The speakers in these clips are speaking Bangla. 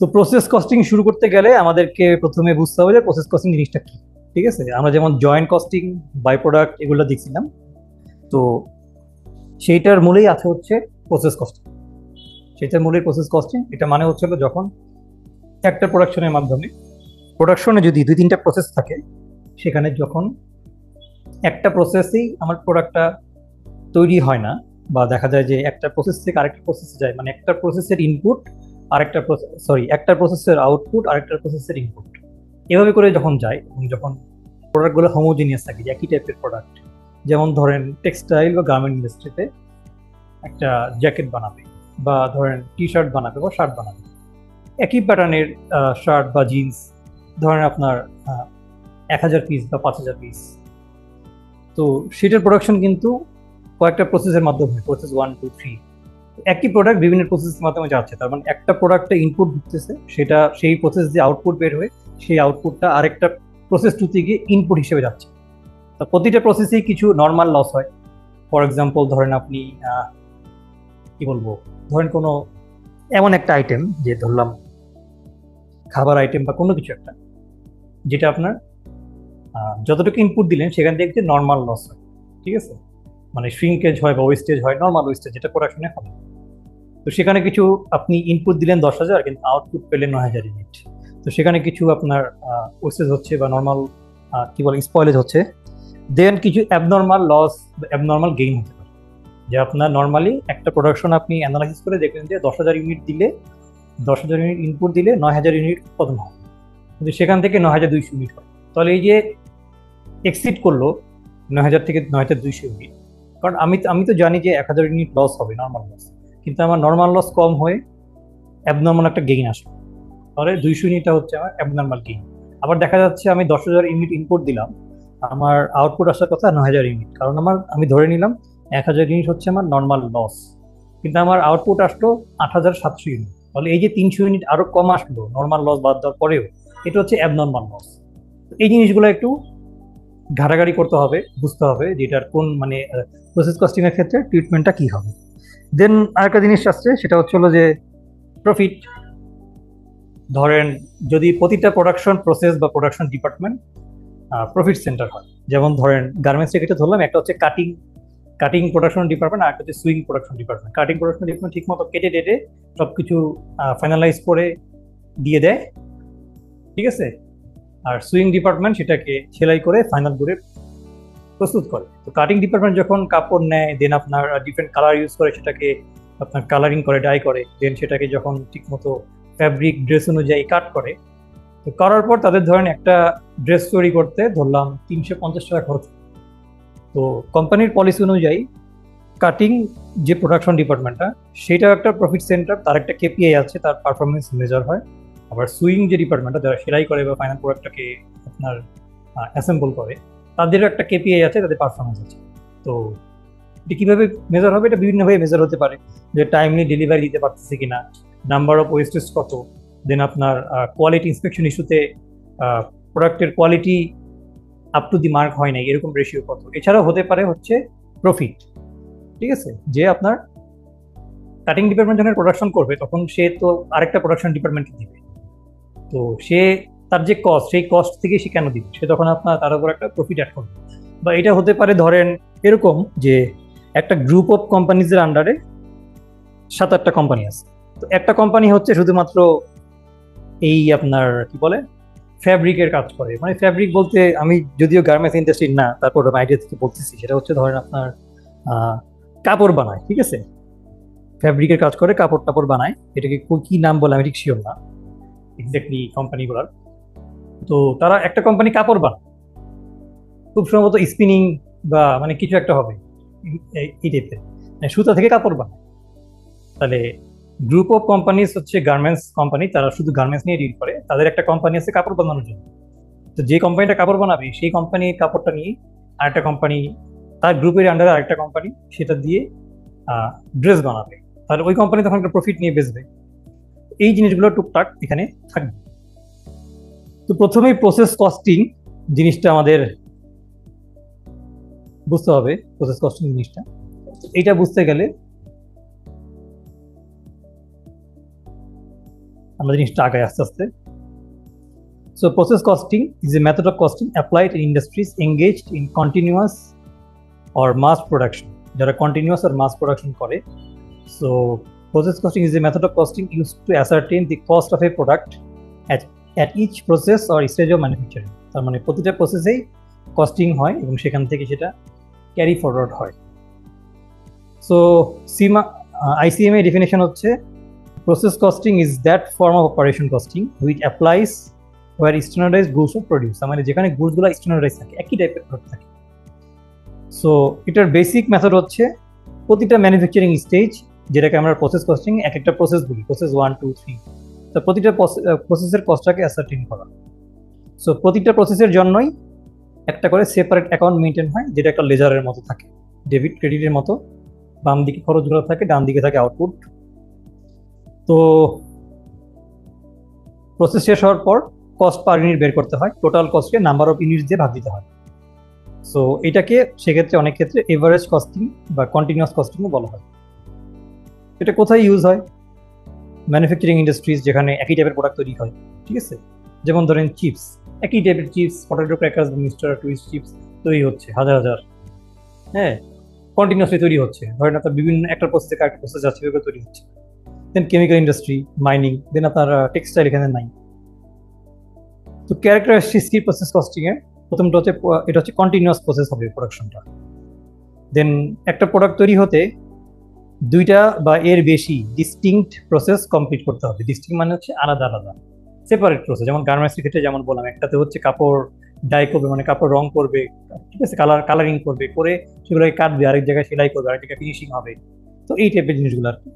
তো প্রসেস কস্টিং শুরু করতে গেলে আমাদেরকে প্রথমে বুঝতে হবে যে প্রসেস কস্টিং জিনিসটা কি। ঠিক আছে, আমরা যেমন জয়েন্ট কস্টিং, বাই প্রোডাক্ট এগুলো দেখছিলাম। তো সেইটার মূলেই আছে হচ্ছে প্রসেস কস্টিং। সেটার মূলেই প্রসেস কস্টিং। এটা মানে হচ্ছিল যখন একটা প্রোডাকশনের মাধ্যমে, প্রোডাকশনে যদি দুই তিনটা প্রসেস থাকে, সেখানে যখন একটা প্রসেসেই আমার প্রোডাক্টটা তৈরি হয় না, বা দেখা যায় যে একটা প্রসেস থেকে আরেকটা প্রসেসে যায়, মানে একটা প্রসেসের ইনপুট আরেকটা সরি, একটা প্রসেসের আউটপুট আরেকটা প্রসেসের ইনপুট, এভাবে করে যখন যায় এবং যখন প্রোডাক্টগুলো হোমোজিনিয়াস থাকে, একই টাইপের প্রোডাক্ট, যেমন ধরেন টেক্সটাইল বা গার্মেন্ট ইন্ডাস্ট্রিতে একটা জ্যাকেট বানাবে, বা ধরেন টি শার্ট বানাবে বা শার্ট বানাবে, একই প্যাটার্নের শার্ট বা জিন্স, ধরেন আপনার 1,000 পিস বা 5,000 পিস। তো সেটার প্রোডাকশন কিন্তু কয়েকটা প্রসেসের মাধ্যমে, প্রসেস 1 2 3, একই প্রোডাক্ট বিভিন্ন প্রসেসের মাধ্যমে যাচ্ছে। তার মানে একটা প্রোডাক্টে ইনপুট ঢুকতেছে, সেটা সেই প্রসেস যে আউটপুট বের হয়ে, সেই আউটপুটটা আরেকটা প্রসেস টুতে গিয়ে ইনপুট হিসেবে যাচ্ছে। তো প্রতিটা প্রসেসেই কিছু নর্মাল লস হয়। ফর এক্সাম্পল ধরেন আপনি কি বলবো, ধরেন কোনো এমন একটা আইটেম, যে ধরলাম খাবার আইটেম বা কোনো কিছু একটা, যেটা আপনার যতটুকু ইনপুট দিলেন সেখান থেকে যে নর্মাল লস হয়। ঠিক আছে, মানে শ্রিঙ্কেজ হয় বা ওয়েস্টেজ হয়, নর্মাল ওয়েস্টেজ যেটা প্রোডাকশনে হবে। তো সেখানে কিছু আপনি ইনপুট দিলেন 10,000, কিন্তু আউটপুট পেলেন 9,000 ইউনিট। তো সেখানে কিছু আপনার ওয়েস্টেজ হচ্ছে বা নর্মাল কি বলে স্পয়েলেজ হচ্ছে। দেন কিছু অ্যাবনর্মাল লস বা অ্যাবনর্মাল গেইন হতে পারে, যে আপনার নর্মালি একটা প্রোডাকশন আপনি অ্যানালাইসিস করে দেখলেন যে 10,000 ইউনিট দিলে, 10,000 ইউনিট ইনপুট দিলে 9,000 ইউনিট উৎপাদন হয়, কিন্তু সেখান থেকে 9,200 ইউনিট হয়। তাহলে এই যে এক্সিড করলো 9,000 থেকে 9,200 ইউনিট, কারণ আমি আমি তো জানি যে 1,000 ইউনিট লস হবে, নর্মাল লস, কিন্তু আমার নর্মাল লস কম হয়ে অ্যাবনর্মাল একটা গেইন আসে। তাহলে 200 ইউনিটটা হচ্ছে আমার অ্যাবনর্মাল গেইন। আবার দেখা যাচ্ছে আমি 10,000 ইউনিট ইনপুট দিলাম, আমার আউটপুট আসার কথা 9,000 ইউনিট, কারণ আমি ধরে নিলাম 1,000 ইউনিট হচ্ছে আমার নর্মাল লস, কিন্তু আমার আউটপুট আসলো 8,700 ইউনিট। তাহলে এই যে 300 ইউনিট আরো কম আসলো নর্মাল লস বাদ দেওয়ার পরেও, এটা হচ্ছে অ্যাবনর্মাল লস। এই জিনিসগুলো একটু ঘাটাঘাটি করতে হবে, বুঝতে হবে যে এটার কোন মানে প্রসেস কস্টিং এর ক্ষেত্রে ট্রিটমেন্টটা কি হবে। দেন আরেকটা জিনিস আসছে, সেটা হচ্ছে হলো যে প্রফিট। ধরেন যদি প্রতিটা প্রোডাকশন প্রসেস বা প্রোডাকশন ডিপার্টমেন্ট প্রফিট সেন্টার হয়, যেমন ধরেন গার্মেন্টস থেকে ধরলাম, একটা হচ্ছে কাটিং, কাটিং প্রোডাকশন ডিপার্টমেন্ট, আর একটা হচ্ছে swing production department. Cutting production department ঠিক মতো কেটে টেটে সবকিছু ফাইনালাইজ করে দিয়ে দেয়। ঠিক আছে, আর সুইং ডিপার্টমেন্ট সেটাকে সেলাই করে ফাইনাল করে প্রস্তুত করে। তো কাটিং ডিপার্টমেন্ট যখন কাপড় নেয়, দেন আপনার ডিফারেন্ট কালার ইউজ করে সেটাকে আপনার কালারিং করে, ডাই করে, দেন সেটাকে যখন ঠিক মতো ফ্যাব্রিক ড্রেস অনুযায়ী কাট করে, তো করার পর তাদের ধরেন একটা ড্রেস তৈরি করতে ধরলাম 350 টাকা খরচ। তো কোম্পানির পলিসি অনুযায়ী কাটিং যে প্রোডাকশন ডিপার্টমেন্টটা, সেটাও একটা প্রফিট সেন্টার, তার একটা কেপিআই আছে, তার পারফরমেন্স মেজার হয়। আবার সুইং যে ডিপার্টমেন্টটা, যারা সেলাই করে বা ফাইনাল প্রোডাক্টটাকে আপনার অ্যাসেম্বল করে, তাদেরও একটা কেপিআই আছে, তাদের পারফরমেন্স আছে। তো এটা কিভাবে মেজার হবে? এটা বিভিন্নভাবে মেজার হতে পারে, যে টাইমলি ডেলিভারি দিতে পারতেছে কিনা, নাম্বার অফ ওয়েস্টেজ কত, দেন আপনার কোয়ালিটি ইন্সপেকশন ইস্যুতে প্রোডাক্টের quality up to the mark হয় নাই, এরকম রেশিও কত। এছাড়াও হতে পারে হচ্ছে প্রফিট। ঠিক আছে, যে আপনার কাটিং ডিপার্টমেন্ট যখন প্রোডাকশন করবে, তখন সে তো আরেকটা প্রোডাকশন ডিপার্টমেন্টকে দিবে। তো সে তার যে কস্ট, সেই কস্ট থেকে সে কেন দিবে, সে তখন আপনার তার উপর একটা প্রফিট অ্যাড করবে। বা এটা হতে পারে ধরেন এরকম যে একটা গ্রুপ অফ কোম্পানিজের আন্ডারে 7-8টা কোম্পানি আছে। তো একটা কোম্পানি হচ্ছে শুধুমাত্র এই আপনার কি বলে ফ্যাব্রিকের কাজ করে, মানে ফ্যাব্রিক বলতে আমি যদিও গার্মেন্টস ইন্ডাস্ট্রি না, তারপর আইডিয়া থেকে বলতেছি, সেটা হচ্ছে ধরেন আপনার কাপড় বানায়। ঠিক আছে, ফ্যাব্রিকের কাজ করে, কাপড় টাপড় বানায়, এটাকে কি নাম বলে আমি ঠিক শিওর না এক্স্যাক্টলি কোম্পানিগুলোর। তো তারা একটা কোম্পানি কাপড় বানায়, খুব সম্ভবত স্পিনিং বা মানে কিছু একটা হবে এই টাইপের, মানে সুতা থেকে কাপড় বানায়। তাহলে গ্রুপ অফ কোম্পানিজ হচ্ছে গার্মেন্টস কোম্পানি, তারা শুধু গার্মেন্টস নিয়ে ডিল করে, তাদের একটা কোম্পানি আছে কাপড় বানানোর জন্য। তো যে কোম্পানিটা কাপড় বানাবে, সেই কোম্পানির কাপড়টা নিয়ে আরেকটা কোম্পানি, তার গ্রুপের আন্ডারে আরেকটা কোম্পানি সেটা দিয়ে ড্রেস বানাবে। তাহলে ওই কোম্পানি তখন একটা প্রফিট নিয়ে বেচবে। এই জিনিসগুলো টুকটাক এখানে থাকবে। তো প্রথমেই প্রসেস কস্টিং জিনিসটা আমাদের বুঝতে হবে। প্রসেস কস্টিং জিনিসটা, এইটা বুঝতে গেলে আমরা জিনিসটা আগাই আস্তে আস্তে। So process costing is a method of costing applied in industries engaged in continuous or mass production, যারা কন্টিনিউয়াস আর মাস প্রোডাকশন করে। So process costing is a method of costing used to ascertain the cost of a product at each process or stage of manufacturing. তার মানে প্রতিটা প্রসেসেই কস্টিং হয় এবং সেখান থেকে সেটা ক্যারি ফরওয়ার্ড হয়। সো ICMA ডেফিনেশন হচ্ছে process costing is that form of operation costing which applies where standardize goods of produce. মানে যেখানে গুডসগুলো স্ট্যান্ডার্ডাইজ থাকে, একই টাইপের প্রোডাক্ট থাকে। সো এটার বেসিক মেথড হচ্ছে প্রতিটা ম্যানুফ্যাকচারিং স্টেজ, যেটাকে আমরা প্রসেস কস্টিং এক একটা প্রসেস বলি, প্রসেস 1 2 3, তো প্রতিটা প্রসেসের কস্টটাকে অ্যাসার্টেইন করা। সো প্রতিটা প্রসেসের জন্যই একটা করে সেপারেট অ্যাকাউন্ট মেনটেন হয়, যেটা একটা লেজারের মতো থাকে, ডেবিট ক্রেডিটের মতো। বাম দিকে খরচগুলো থাকে, ডান দিকে থাকে আউটপুট। তো প্রসেস শেষ হওয়ার পর কস্ট পার ইউনিট বের করতে হয়, টোটাল কস্টকে নাম্বার অফ ইউনিটস দিয়ে ভাগ দিতে হয়। সো এটাকে সেক্ষেত্রে অনেক ক্ষেত্রে এভারেজ কস্টিং বা কন্টিনিউয়াস কস্টিংও বলা হয়। এটা কোথায় ইউজ হয়? ম্যানুফ্যাকচারিং ইন্ডাস্ট্রিজ, যেখানে একই টাইপের প্রোডাক্ট তৈরি হয়, ঠিক আছে। যেমন ধরেন চিপস, একই টাইপের chips, potato crackers, mister twist chips তৈরি হচ্ছে হাজার হাজার, হ্যাঁ, কন্টিনিউয়াসলি তৈরি হচ্ছে। ধরেন আপনার বিভিন্ন একটা প্রসেসে একটা প্রসেস যাচ্ছে, এভাবে তৈরি হচ্ছে। দেন কেমিক্যাল ইন্ডাস্ট্রি, মাইনিং, দেন আপনার টেক্সটাইল এখানে নাই। তো ক্যারেক্টারিস্টিক্স কি প্রসেস কস্টিং এর? প্রথমটা হচ্ছে এটা হচ্ছে কন্টিনিউয়াস প্রসেস হবে প্রোডাকশনটা। দেন একটা প্রোডাক্ট তৈরি হতে দুইটা বা এর বেশি ডিস্টিংক্ট প্রসেস কমপ্লিট করতে হবে। ডিস্টিংক্ট মানে হচ্ছে আলাদা আলাদা, সেপারেট প্রসেস। যেমন গার্মেন্টসের ক্ষেত্রে যেমন বললাম, একটাতে হচ্ছে কাপড় ডাই করবে, মানে কাপড় রং করবে, ঠিক আছে, কালারিং করবে, করে সেগুলোকে কাটবে, আরেক জায়গায় সেলাই করবে, আরেক জায়গায় ফিনিশিং হবে। তো এই টাইপের জিনিসগুলো আর কি।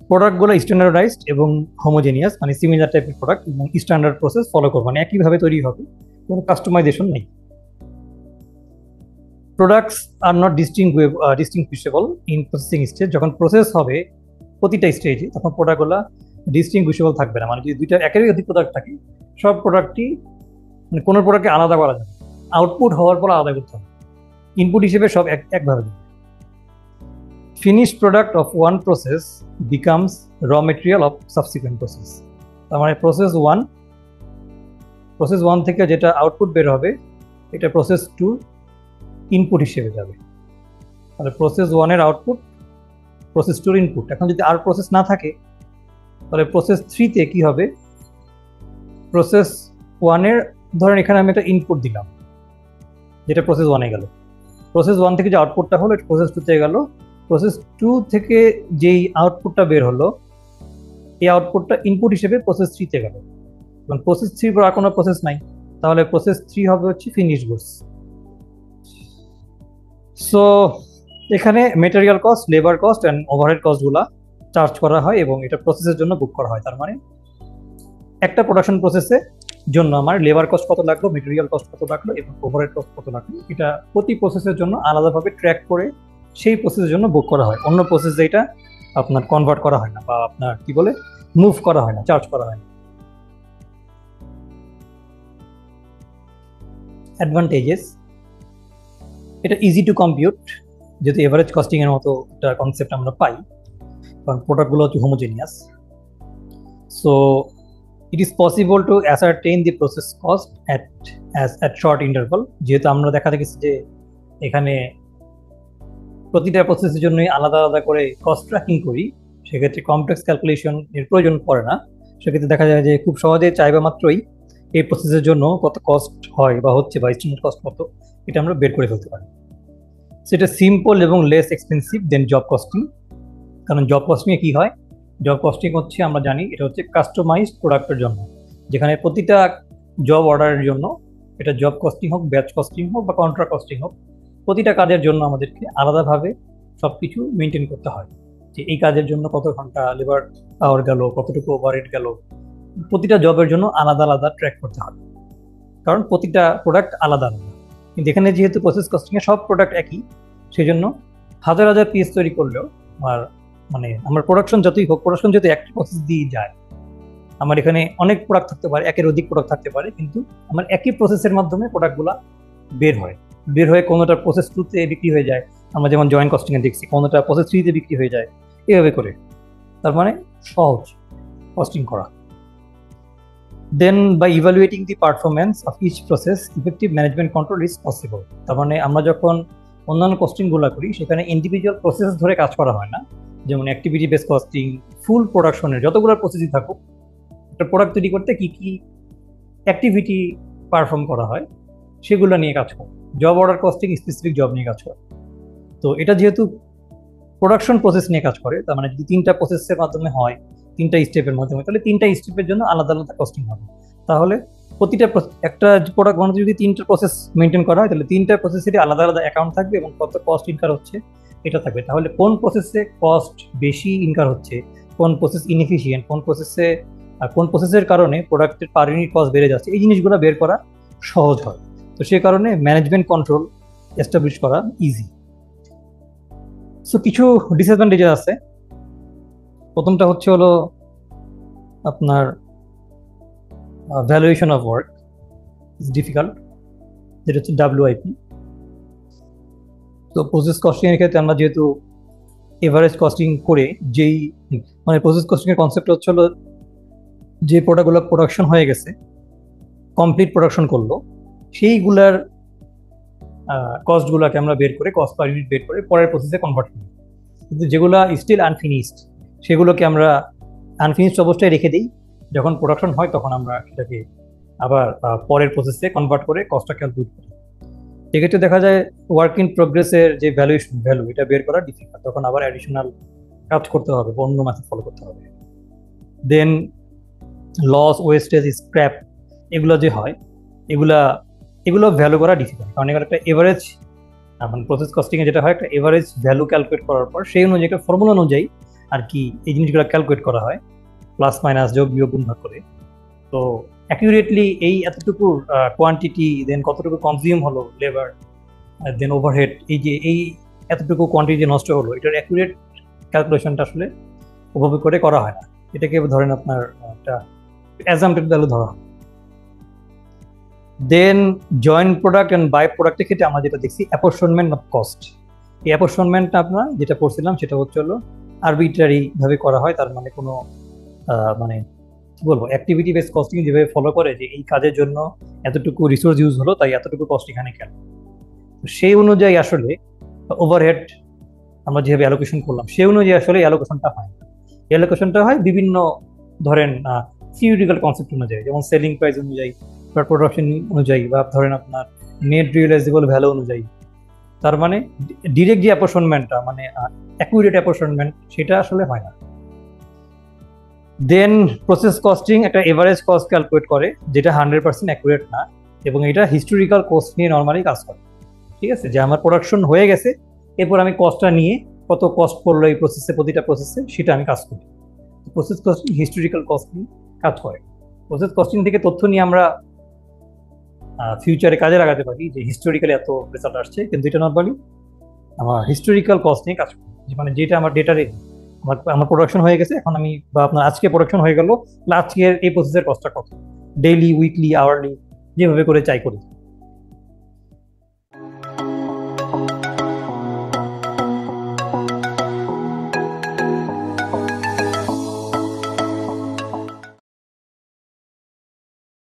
প্রোডাক্টগুলো স্ট্যান্ডার্ডাইজড এবং হোমোজেনিয়াস, মানে সিমিলার টাইপের প্রোডাক্ট এবং স্ট্যান্ডার্ড প্রসেস ফলো করবে, মানে একইভাবে তৈরি হবে, কোনো কাস্টমাইজেশন নেই। Products are not distinguishable in processing stage. যখন প্রসেস হবে প্রতিটা স্টেজে, তখন প্রোডাক্টগুলো ডিস্টিংগুইশেবল থাকবে না। মানে যদি দুইটা একেরই অধিক প্রোডাক্ট থাকে, সব প্রোডাক্টই মানে কোনো প্রোডাক্টকে আলাদা করা যাবে, আউটপুট হওয়ার পর আলাদা করতে হবে, ইনপুট হিসেবে সব একভাবে দেবে। Finished product of one process becomes র মেটেরিয়াল অফ সাবসিকুয়েন্ট প্রসেস। তার মানে প্রসেস ওয়ান থেকে যেটা আউটপুট বের হবে, এটা প্রসেস 2 ইনপুট হিসেবে যাবে। তাহলে প্রসেস 1 এর আউটপুট প্রসেস 2 এর ইনপুট। এখন যদি আর প্রসেস না থাকে, তাহলে প্রসেস 3 তে কি হবে? প্রসেস 1 এর ধরেন এখানে আমি একটা ইনপুট দিলাম, যেটা প্রসেস 1 এ গেল। প্রসেস 1 থেকে যে আউটপুটটা হলো, এটা প্রসেস 2 তে গেল। প্রসেস 2 থেকে যেই আউটপুটটা বের হলো, এই আউটপুটটা ইনপুট হিসেবে প্রসেস 3 তে গেল। কারণ প্রসেস 3 পর আর কোনো প্রসেস নাই, তাহলে প্রসেস 3 হবে হচ্ছে ফিনিশ গুডস। সো এখানে material cost, labour cost and overhead কস্টগুলো চার্জ করা হয় এবং এটা প্রসেসের জন্য বুক করা হয়। তার মানে একটা প্রোডাকশন প্রসেসের জন্য আমার লেবার কস্ট কত লাগলো, মেটেরিয়াল কস্ট কত লাগলো এবং ওভারহেড কস্ট কত লাগলো, এটা প্রতি প্রসেসের জন্য আলাদাভাবে ট্র্যাক করে সেই প্রসেসের জন্য বুক করা হয়। অন্য প্রসেস যেটা আপনার কনভার্ট করা হয় না, বা আপনার কি বলে মুভ করা হয় না, চার্জ করা হয় না। অ্যাডভান্টেজেস, এটা ইজি টু কম্পিউট, যেহেতু এভারেজ কস্টিং এর মতো একটা কনসেপ্ট আমরা পাই, কারণ প্রোডাক্টগুলো হচ্ছে homogeneous. So it is possible to ascertain the process cost at short interval. যেহেতু আমরা দেখা দেখেছি যে এখানে প্রতিটা প্রসেসের জন্যই আলাদা আলাদা করে কস্ট ট্র্যাকিং করি, সেক্ষেত্রে কমপ্লেক্স ক্যালকুলেশন এর প্রয়োজন পড়ে না। সেক্ষেত্রে দেখা যায় যে খুব সহজে চাইবা মাত্রই এই প্রসেসের জন্য কত কস্ট হয় বা হচ্ছে, বা স্ট্যান্ডার্ড কস্ট কত, এটা আমরা বের করে ফেলতে পারি। সেটা সিম্পল এবং লেস এক্সপেন্সিভ দেন জব কস্টিং। কারণ জব কস্টিংয়ে কি হয়? জব কস্টিং হচ্ছে, আমরা জানি এটা হচ্ছে কাস্টমাইজড প্রোডাক্টের জন্য, যেখানে প্রতিটা জব অর্ডারের জন্য, এটা জব কস্টিং হোক, ব্যাচ কস্টিং হোক বা কন্ট্রাক্ট কস্টিং হোক, প্রতিটা কাজের জন্য আমাদেরকে আলাদাভাবে সব কিছু মেনটেন করতে হয়, যে এই কাজের জন্য কত ঘন্টা লেবার আওয়ার গেল, কতটুকু ওভারহেড গেল, প্রতিটা জবের জন্য আলাদা আলাদা ট্র্যাক করতে হবে, কারণ প্রতিটা প্রোডাক্ট আলাদা আলাদা। কিন্তু এখানে যেহেতু প্রসেস কস্টিংয়ে সব প্রোডাক্ট একই, সেই জন্য হাজার হাজার পিস তৈরি করলেও মানে আমার প্রোডাকশন যতই হোক, প্রোডাকশন যেহেতু একটা প্রসেস দিয়ে যায়, আমার এখানে অনেক প্রোডাক্ট থাকতে পারে, একের অধিক প্রোডাক্ট থাকতে পারে, কিন্তু আমার একই প্রসেসের মাধ্যমে প্রোডাক্টগুলো বের হয়ে কোনোটা প্রসেস 2 তে বিক্রি হয়ে যায়। আমরা যেমন জয়েন্ট কস্টিংয়ে দেখছি, কোনোটা প্রসেস 3 তে বিক্রি হয়ে যায়, এভাবে করে। তার মানে সহজ, কস্টিং করা। Then by evaluating the performance of each process effective management control is possible. তার মানে আমরা যখন অন্যান্য কস্টিংগুলো করি সেখানে ইন্ডিভিজুয়াল প্রসেস ধরে কাজ করা হয় না, যেমন অ্যাক্টিভিটি বেস কস্টিং ফুল প্রোডাকশনের যতগুলো প্রসেসই থাকুক একটা প্রোডাক্ট তৈরি করতে কি কি অ্যাক্টিভিটি পারফর্ম করা হয় সেগুলো নিয়ে কাজ করে। Job order costing specific job নিয়ে কাজ করে। তো এটা যেহেতু প্রোডাকশন প্রসেস নিয়ে কাজ করে, তার মানে যদি 3টা প্রসেসের মাধ্যমে হয়, 3টা স্টেপের মাধ্যমে, তাহলে 3টা স্টেপের জন্য আলাদা আলাদা কস্টিং হবে। তাহলে প্রতিটা একটা প্রোডাক্ট বানাতে যদি 3টা প্রসেস মেনটেন করা হয় তাহলে 3টা প্রসেসেরই আলাদা আলাদা অ্যাকাউন্ট থাকবে এবং কত কস্ট ইনকার হচ্ছে এটা থাকবে। তাহলে কোন প্রসেসে কস্ট বেশি ইনকার হচ্ছে, কোন প্রসেস ইনএফিশিয়েন্ট, কোন প্রসেসের কারণে প্রোডাক্টের পার ইউনিট কস্ট বেড়ে যাচ্ছে, এই জিনিসগুলো বের করা সহজ হয়। তো সে কারণে ম্যানেজমেন্ট কন্ট্রোল এস্টাবলিশ করা ইজি। সো কিছু ডিসঅ্যাডভান্টেজেস আছে। প্রথমটা হচ্ছে হলো আপনার valuation of work is difficult, যেটা হচ্ছে WIP। তো প্রসেস কস্টিং এর ক্ষেত্রে আমরা যেহেতু এভারেজ কস্টিং করে যেই মানে প্রসেস কস্টিং এর কনসেপ্ট হচ্ছে হলো যে প্রোডাক্টগুলো প্রোডাকশন হয়ে গেছে, কমপ্লিট প্রোডাকশন করলো, সেইগুলার কস্টগুলোকে আমরা বের করে কস্ট পার ইউনিট বের করে পরের প্রসেসে কনভার্ট করি। কিন্তু যেগুলো স্টিল আনফিনিশড সেগুলোকে আমরা আনফিনিশড অবস্থায় রেখে দিই, যখন প্রোডাকশন হয় তখন আমরা সেটাকে আবার পরের প্রসেসে কনভার্ট করে কস্টটা ক্যালকুলেট করি। এক্ষেত্রে দেখা যায় ওয়ার্ক ইন প্রোগ্রেসের যে ভ্যালু এটা বের করা ডিফিকাল্ট, তখন আবার অ্যাডিশনাল কাজ করতে হবে, অন্য মেথড ফলো করতে হবে। দেন লস, ওয়েস্টেজ, স্ক্র্যাপ এগুলো যে হয় এগুলো ভ্যালু করা ডিফিকাল্ট, কারণ এখানে একটা এভারেজ মানে প্রসেস কস্টিং এ যেটা হয় একটা এভারেজ ভ্যালু ক্যালকুলেট করার পর সেই অনুযায়ী একটা ফর্মুলা অনুযায়ী আর কি এই জিনিসগুলো ক্যালকুলেট করা হয়, প্লাস মাইনাস যোগ বিয়োগ গুণ ভাগ করে। তো অ্যাকিউরেটলি এই এতটুকু কোয়ান্টিটি, দেন কতটুকু কনজিউম হলো লেবার, দেন ওভারহেড, এই এতটুকু কোয়ান্টিটি নষ্ট হলো, এটার অ্যাকিউরেট ক্যালকুলেশনটা আসলে ওভাবে করে করা হয় না। এটাকে ধরেন আপনার একটা অ্যাজাম্পটেড ভ্যালু ধরা হয়। দেন জয়েন্ট প্রোডাক্ট অ্যান্ড বাই প্রোডাক্টের ক্ষেত্রে আমরা যেটা দেখছি অ্যাপরশনমেন্ট অফ কস্ট। এই অ্যাপরশনমেন্টটা আপনার যেটা পড়ছিলাম সেটা হচ্ছে হলো আরবিট্রারি ভাবে করা হয়, তার মানে কোনো মানে কি বলবো অ্যাক্টিভিটি বেস কস্টিং যেভাবে ফলো করে যে এই কাজের জন্য এতটুকু রিসোর্স ইউজ হলো তাই এতটুকু কস্ট এখানে কেন, সেই অনুযায়ী আসলে ওভারহেড আমরা যেভাবে অ্যালোকেশন করলাম সেই অনুযায়ী আসলে অ্যালোকেশনটা হয়। অ্যালোকেশনটা হয় বিভিন্ন ধরেন থিওরিটিক্যাল কনসেপ্ট অনুযায়ী, যেমন সেলিং প্রাইস অনুযায়ী বা প্রোডাকশন অনুযায়ী বা ধরেন আপনার নেট রিয়েলাইজেবল ভ্যালু অনুযায়ী। তার মানে ডিরেক্ট যে অ্যাপরশনমেন্টটা মানে অ্যাকুরেট অ্যাপরশনমেন্ট সেটা আসলে হয় না। দেন প্রসেস কস্টিং একটা এভারেজ কস্ট ক্যালকুলেট করে যেটা 100% অ্যাকুরেট না, এবং এটা হিস্টোরিক্যাল কস্ট নিয়ে নর্মালি কাজ করে। ঠিক আছে, যে আমার প্রোডাকশন হয়ে গেছে এরপর আমি কস্টটা নিয়ে কত কস্ট পড়লো এই প্রসেসে, প্রতিটা প্রসেসে সেটা আমি কাজ করি। প্রসেস কস্টিং হিস্টোরিক্যাল কস্ট নিয়ে কাজ করে। প্রসেস কস্টিং থেকে তথ্য নিয়ে আমরা ফিউচারে কাজে লাগাতে পারি যে হিস্টোরিক্যালি এত রেজাল্ট আসছে, কিন্তু এটা নর্মালি আমার হিস্টোরিক্যাল কস্ট নিয়ে কাজ করি, মানে যেটা আমার ডেটারে আমার প্রোডাকশন হয়ে গেছে, এখন আমি বা আপনার আজকে প্রোডাকশন হয়ে গেল, আজকের এই প্রসেসের কস্টটা কত, ডেইলি, উইকলি, আওয়ারলি যেভাবে করে চাই করি।